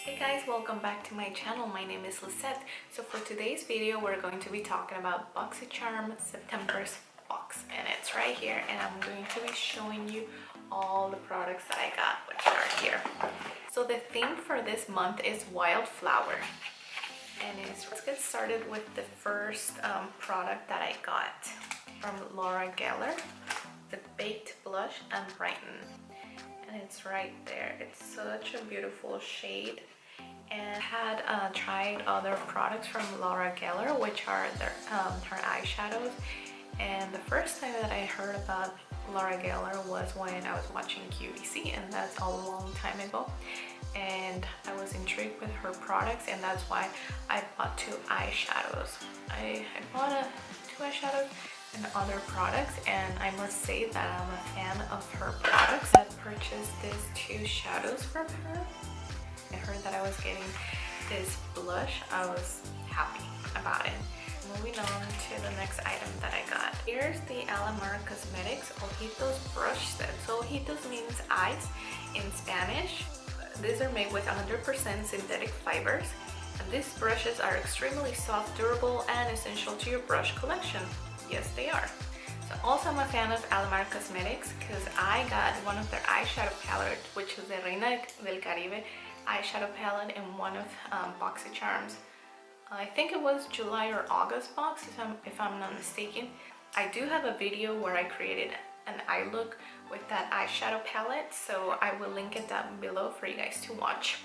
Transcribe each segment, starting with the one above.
Hey guys, welcome back to my channel. My name is Lisette. So for today's video, we're going to be talking about BOXYCHARM September's box, and it's right here, and I'm going to be showing you all the products that I got, which are here. So the theme for this month is wildflower, and let's get started with the first product that I got from Laura Geller, the Baked Blush and Brighten. And it's right there. It's such a beautiful shade, and I had tried other products from Laura Geller, which are her eyeshadows. And the first time that I heard about Laura Geller was when I was watching QVC, and that's a long time ago. And I was intrigued with her products, and that's why I bought two eyeshadows. I bought two eyeshadows and other products, and I must say that I'm a fan of her products. I purchased these two shadows from her. I heard that I was getting this blush. I was happy about it. Moving on to the next item that I got. Here's the Alamar Cosmetics Ojitos brush set. So ojitos means eyes in Spanish. These are made with 100% synthetic fibers, and these brushes are extremely soft, durable, and essential to your brush collection. Yes, they are. So also I'm a fan of Alamar Cosmetics because I got one of their eyeshadow palettes, which is the Reina del Caribe eyeshadow palette in one of BOXYCHARM's, I think it was July or August box, if I'm not mistaken. I do have a video where I created an eye look with that eyeshadow palette, so I will link it down below for you guys to watch.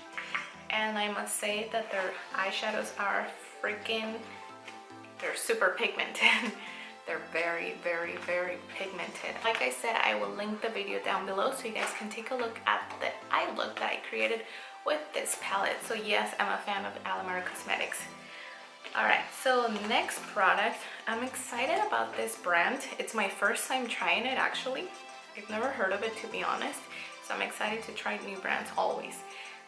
And I must say that their eyeshadows are they're super pigmented. They're very, very, very pigmented. Like I said, I will link the video down below so you guys can take a look at the eye look that I created with this palette. So yes, I'm a fan of Alamar Cosmetics. Alright, so next product. I'm excited about this brand. It's my first time trying it actually. I've never heard of it, to be honest. So I'm excited to try new brands always.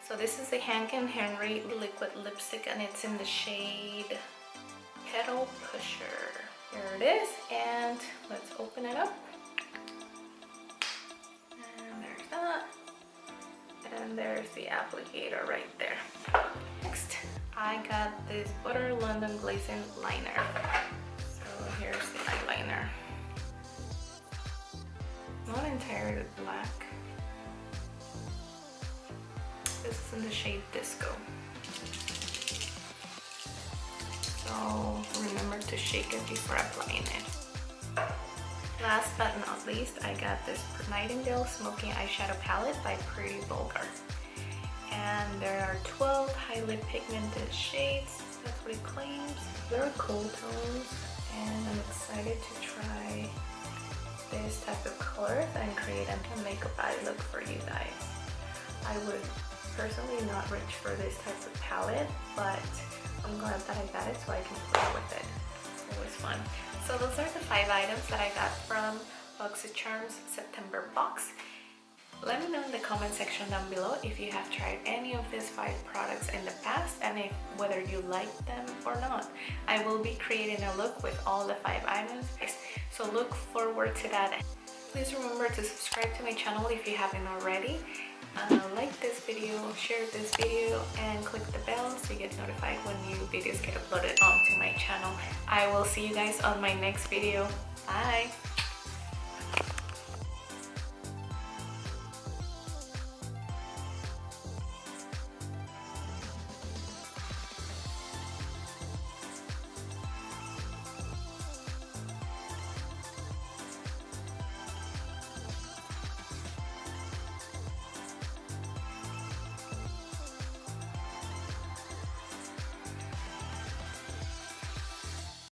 So this is the Hank & Henry liquid lipstick, and it's in the shade Petal Pusher. Here it is, and let's open it up. And there's that. And there's the applicator right there. Next, I got this Butter London Glazing liner. So here's the eyeliner. Not entirely black. This is in the shade Disco. So remember to shake it before applying it. Last but not least, I got this Nightingale Smoky Eyeshadow Palette by Pretty Vulgar. And there are 12 highly pigmented shades. That's what it claims. They're cool tones, and I'm excited to try this type of colors and create a makeup eye look for you guys. I would personally not reach for this type of palette, but I'm glad that I got it so I can play with it. It was fun. So those are the 5 items that I got from BOXYCHARM's September box. Let me know in the comment section down below if you have tried any of these 5 products in the past, and whether you like them or not. I will be creating a look with all the 5 items, so look forward to that. Please remember to subscribe to my channel if you haven't already. Like this video, share this video, and click the bell so you get notified when new videos get uploaded onto my channel. I will see you guys on my next video. Bye!